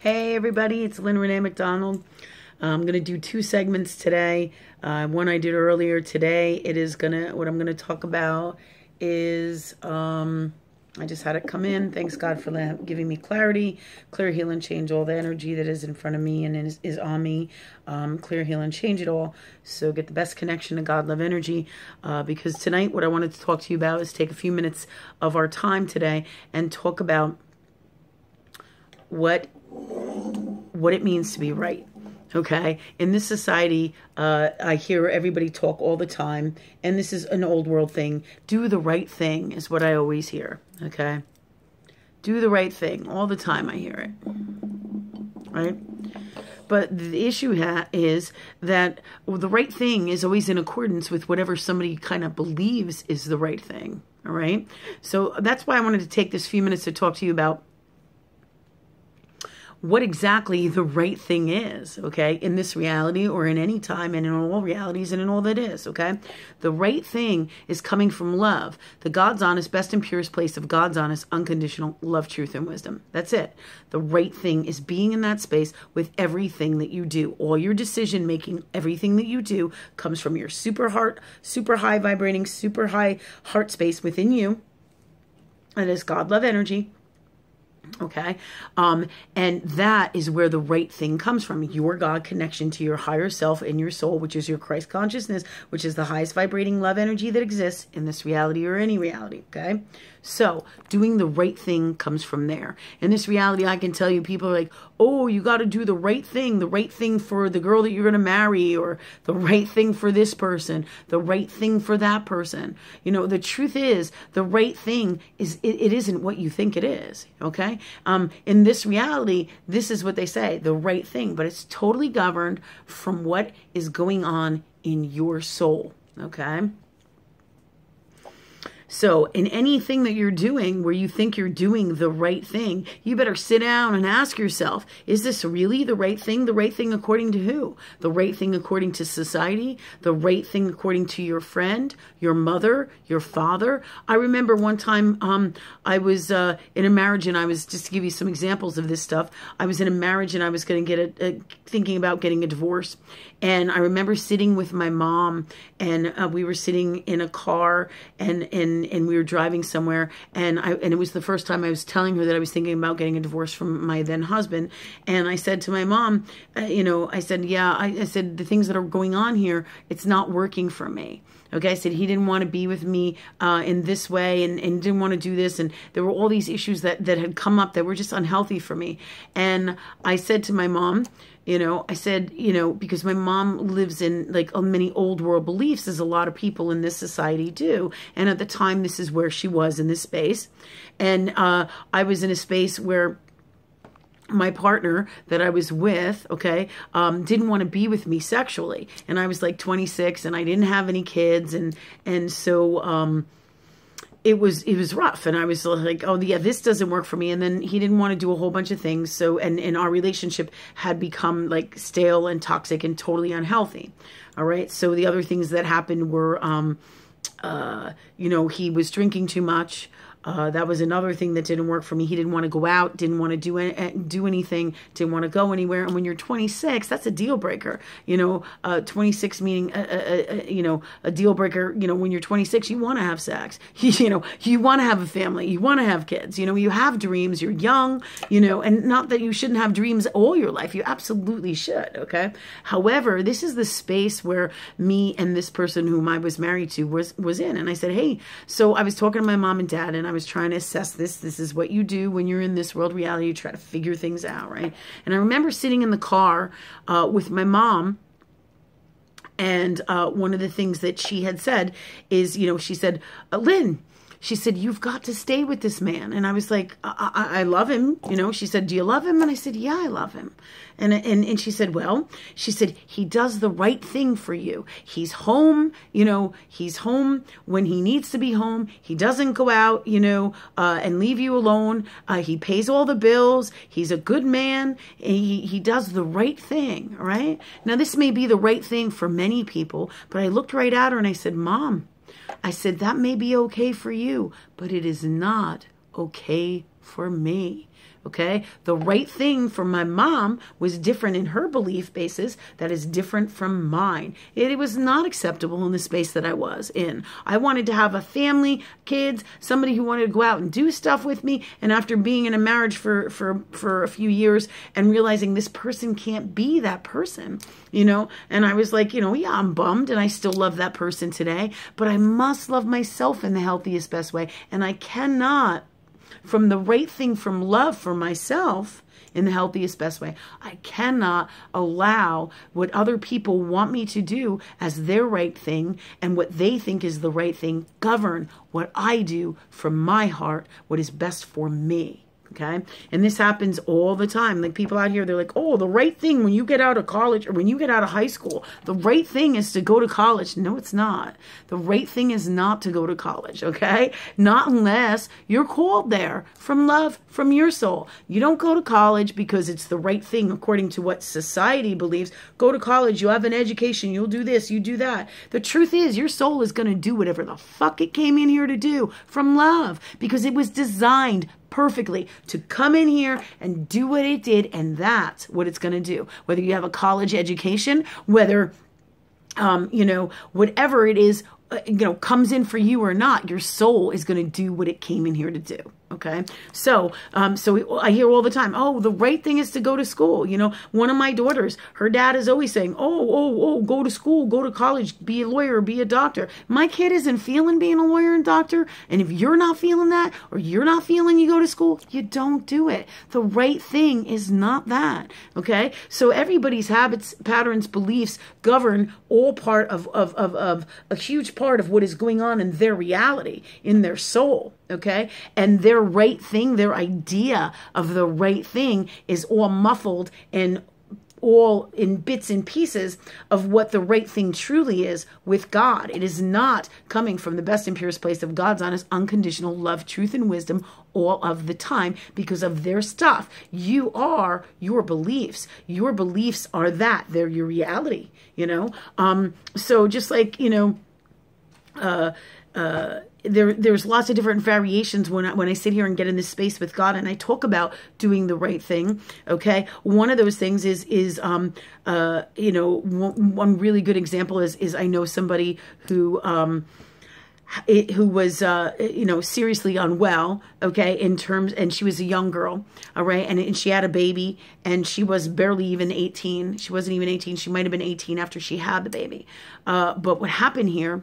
Hey everybody, it's Lynn Renee McDonald. I'm going to do two segments today. One I did earlier today. What I'm going to talk about is, I just had it come in. Thanks God for giving me clarity. Clear, heal, and change all the energy that is in front of me and is on me. Clear, heal, and change it all. So get the best connection to God, love, energy. Because tonight what I wanted to talk to you about is take a few minutes of our time today and talk about what it means to be right. Okay, in this society, I hear everybody talk all the time, and this is an old world thing. Do the right thing is what I always hear. Okay, do the right thing all the time. I hear it, right? But the issue is that the right thing is always in accordance with whatever somebody kind of believes is the right thing. All right, so that's why I wanted to take this few minutes to talk to you about what exactly the right thing is, okay, in this reality or in any time and in all realities and in all that is, okay? The right thing is coming from love, the God's honest, best and purest place of God's honest, unconditional love, truth, and wisdom. That's it. The right thing is being in that space with everything that you do. All your decision making, everything that you do comes from your super high vibrating, super high heart space within you. That is God, love, energy. Okay. And that is where the right thing comes from. Your God connection to your higher self and your soul, which is your Christ consciousness, which is the highest vibrating love energy that exists in this reality or any reality. Okay. So doing the right thing comes from there. In this reality, I can tell you, people are like, oh, you got to do the right thing for the girl that you're going to marry, or the right thing for this person, the right thing for that person. You know, the truth is the right thing is, it isn't what you think it is. Okay. In this reality, this is what they say, the right thing, but it's totally governed from what is going on in your soul. Okay. So in anything that you're doing where you think you're doing the right thing, you better sit down and ask yourself, is this really the right thing? The right thing according to who? The right thing according to society? The right thing according to your friend, your mother, your father? I remember one time I was in a marriage, and I was, just to give you some examples of this stuff, I was in a marriage and I was going to get thinking about getting a divorce. And I remember sitting with my mom, and we were sitting in a car, and we were driving somewhere, and it was the first time I was telling her that I was thinking about getting a divorce from my then husband. And I said to my mom, I said, yeah, I said, the things that are going on here, it's not working for me. Okay, I said he didn't want to be with me in this way, and didn't want to do this, and there were all these issues that had come up that were just unhealthy for me. And I said to my mom, I said, because my mom lives in like many old world beliefs, as a lot of people in this society do. And at the time, this is where she was in this space. And I was in a space where my partner that I was with, didn't want to be with me sexually. And I was like 26 and I didn't have any kids. And so, it was rough, and I was like, oh yeah, this doesn't work for me. And then he didn't want to do a whole bunch of things. So, and our relationship had become like stale and toxic and totally unhealthy. All right. So the other things that happened were, he was drinking too much. That was another thing that didn't work for me. He didn't want to go out, didn't want to do anything, didn't want to go anywhere. And when you're 26, that's a deal breaker. 26 meaning, a deal breaker. When you're 26, you want to have sex. You want to have a family. You want to have kids. You have dreams. You're young. And not that you shouldn't have dreams all your life. You absolutely should. Okay. However, this is the space where me and this person whom I was married to was in. And I said, hey, so I was talking to my mom and dad, and I was trying to assess this. This is what you do when you're in this world reality. You try to figure things out, right? And I remember sitting in the car with my mom, and one of the things that she had said is, she said, Lynn, she said, you've got to stay with this man. And I was like, I love him. She said, do you love him? And I said, yeah, I love him. And she said, well, she said, he does the right thing for you. He's home, he's home when he needs to be home. He doesn't go out, and leave you alone. He pays all the bills. He's a good man. He does the right thing. All right. Now, this may be the right thing for many people, but I looked right at her and I said, Mom, I said, that may be okay for you, but it is not okay for me. Okay, the right thing for my mom was different in her belief basis that is different from mine. It was not acceptable in the space that I was in. I wanted to have a family, kids, somebody who wanted to go out and do stuff with me. And after being in a marriage for a few years and realizing this person can't be that person, you know, and I was like, you know, yeah, I'm bummed and I still love that person today, but I must love myself in the healthiest, best way. And I cannot, from the right thing, from love for myself in the healthiest, best way, I cannot allow what other people want me to do as their right thing and what they think is the right thing govern what I do from my heart, what is best for me. Okay. And this happens all the time. Like people out here, they're like, oh, the right thing when you get out of college or when you get out of high school, the right thing is to go to college. No, it's not. The right thing is not to go to college. Okay. Not unless you're called there from love, from your soul. You don't go to college because it's the right thing according to what society believes. Go to college. You'll have an education. You'll do this. You do that. The truth is your soul is going to do whatever the fuck it came in here to do from love because it was designed perfectly to come in here and do what it did, and that's what it's going to do. Whether you have a college education, whether you know, whatever it is, you know, comes in for you or not, your soul is going to do what it came in here to do. Okay. So, I hear all the time, oh, the right thing is to go to school. You know, one of my daughters, her dad is always saying, oh, go to school, go to college, be a lawyer, be a doctor. My kid isn't feeling being a lawyer and doctor. And if you're not feeling that, or you're not feeling you go to school, you don't do it. The right thing is not that. Okay. So everybody's habits, patterns, beliefs govern all part of a huge part of what is going on in their reality, in their soul. Okay. And their right thing, their idea of the right thing is all muffled and all in bits and pieces of what the right thing truly is with God. It is not coming from the best and purest place of God's honest, unconditional love, truth, and wisdom all of the time because of their stuff. You are your beliefs. Your beliefs are that. They're your reality, you know? So just like, you know, there's lots of different variations when I sit here and get in this space with God and I talk about doing the right thing. Okay. One of those things is you know, one really good example is I know somebody who was, you know, seriously unwell, okay, in terms, and she was a young girl, all right, and she had a baby, and she was barely even 18. She wasn't even 18. She might have been 18 after she had the baby. But what happened here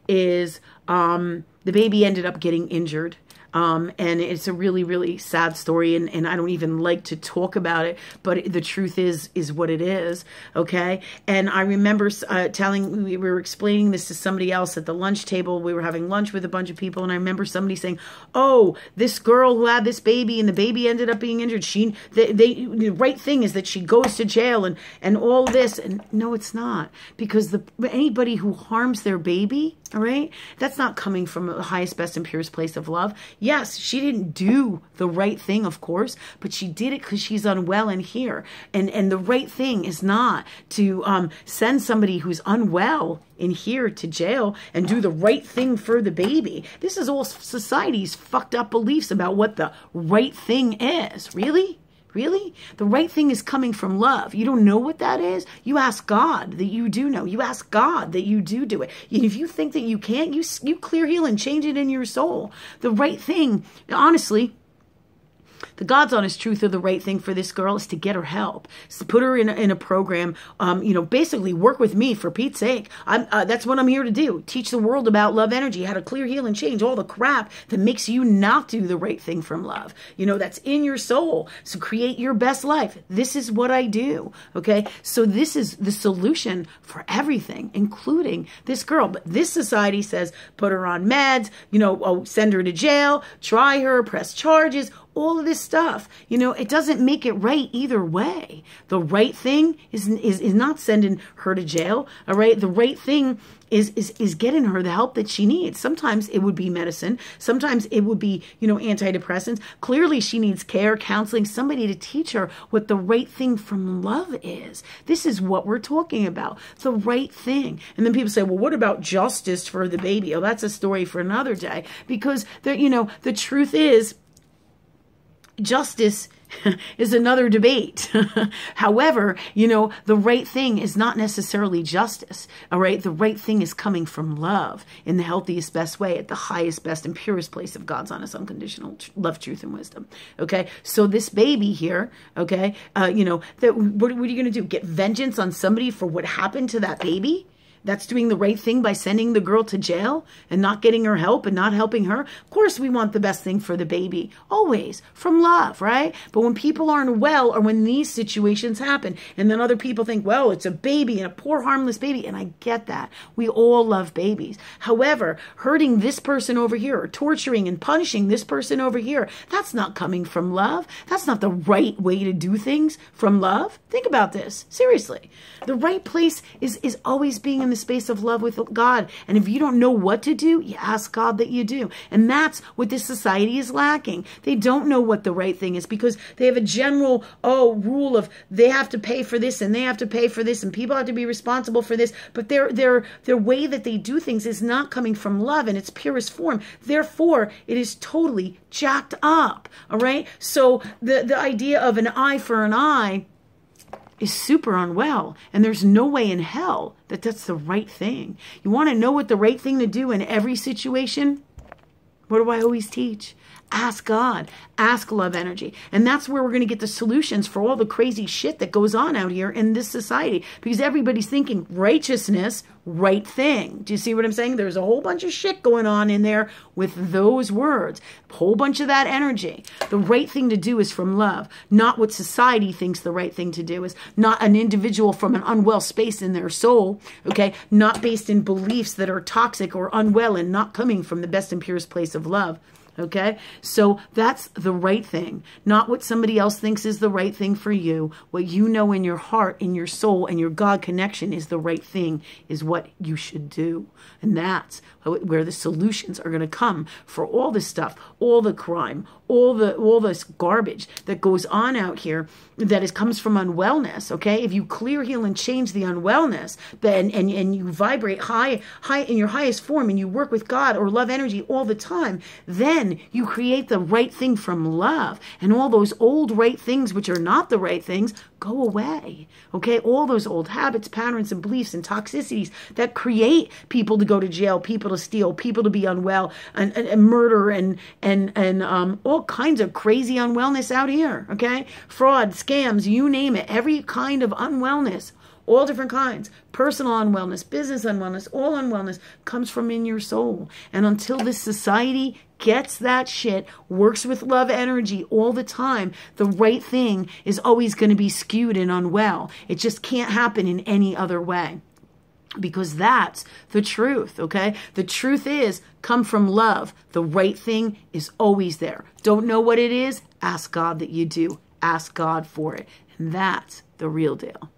is the baby ended up getting injured. And it's a really, really sad story, and I don't even like to talk about it, but the truth is what it is, okay? And I remember we were explaining this to somebody else at the lunch table. We were having lunch with a bunch of people, and I remember somebody saying, oh, this girl who had this baby, and the baby ended up being injured, the right thing is that she goes to jail and all this. And no, it's not, because anybody who harms their baby, all right, that's not coming from the highest, best, and purest place of love. Yes, she didn't do the right thing, of course, but she did it because she's unwell in here. And the right thing is not to send somebody who's unwell in here to jail and do the right thing for the baby. This is all society's fucked up beliefs about what the right thing is. Really? Really? The right thing is coming from love. You don't know what that is? You ask God that you do know. You ask God that you do it. And if you think that you can't, you clear, heal, and change it in your soul. The right thing, honestly, the God's honest truth of the right thing for this girl is to get her help. Is to put her in a program, you know, basically work with me for Pete's sake. That's what I'm here to do. Teach the world about love energy, how to clear, heal, and change all the crap that makes you not do the right thing from love. You know, that's in your soul. So create your best life. This is what I do. Okay. So this is the solution for everything, including this girl. But this society says, put her on meds, you know, send her to jail, try her, press charges, all of this stuff. You know, it doesn't make it right either way. The right thing is not sending her to jail. All right. The right thing is getting her the help that she needs. Sometimes it would be medicine. Sometimes it would be, you know, antidepressants. Clearly she needs care, counseling, somebody to teach her what the right thing from love is. This is what we're talking about. The right thing. And then people say, well, what about justice for the baby? Oh, that's a story for another day. Because, you know, the truth is, justice is another debate. However, you know, the right thing is not necessarily justice. All right. The right thing is coming from love in the healthiest, best way, at the highest, best, and purest place of God's honest, unconditional love, truth, and wisdom. Okay. So this baby here, okay, you know, what are you going to do? Get vengeance on somebody for what happened to that baby? That's doing the right thing by sending the girl to jail and not getting her help and not helping her. Of course, we want the best thing for the baby, always, from love, right? But when people aren't well, or when these situations happen, and then other people think, well, it's a baby and a poor, harmless baby, and I get that. We all love babies. However, hurting this person over here, or torturing and punishing this person over here, that's not coming from love. That's not the right way to do things from love. Think about this, seriously. The right place is always being in the space of love with God. And if you don't know what to do, you ask God that you do. And that's what this society is lacking. They don't know what the right thing is, because they have a general, rule of they have to pay for this and they have to pay for this and people have to be responsible for this. But their way that they do things is not coming from love in its purest form. Therefore, it is totally jacked up. All right. So the idea of an eye for an eye is super unwell, and there's no way in hell that that's the right thing. You want to know what the right thing to do in every situation? What do I always teach? Ask God. Ask love energy. And that's where we're going to get the solutions for all the crazy shit that goes on out here in this society. Because everybody's thinking righteousness, right thing. Do you see what I'm saying? There's a whole bunch of shit going on in there with those words. A whole bunch of that energy. The right thing to do is from love. Not what society thinks the right thing to do is. Not an individual from an unwell space in their soul. Okay? Not based in beliefs that are toxic or unwell and not coming from the best and purest place of love. Okay, so that's the right thing, not what somebody else thinks is the right thing for you. What you know in your heart, in your soul, and your God connection is the right thing, is what you should do. And that's where the solutions are going to come for all this stuff, all the crime, all this garbage that goes on out here that comes from unwellness. Okay, if you clear, heal, and change the unwellness, then and you vibrate high in your highest form, and you work with God or love energy all the time, then you create the right thing from love, and all those old right things, which are not the right things, go away. Okay, all those old habits, patterns, and beliefs and toxicities that create people to go to jail, people to steal, people to be unwell, and murder, and all kinds of crazy unwellness out here. Okay, fraud, scams, you name it, every kind of unwellness. All different kinds. Personal unwellness, business unwellness, all unwellness comes from in your soul. And until this society gets that shit, works with love energy all the time, the right thing is always going to be skewed and unwell. It just can't happen in any other way. Because that's the truth, okay? The truth is, come from love. The right thing is always there. Don't know what it is? Ask God that you do. Ask God for it. And that's the real deal.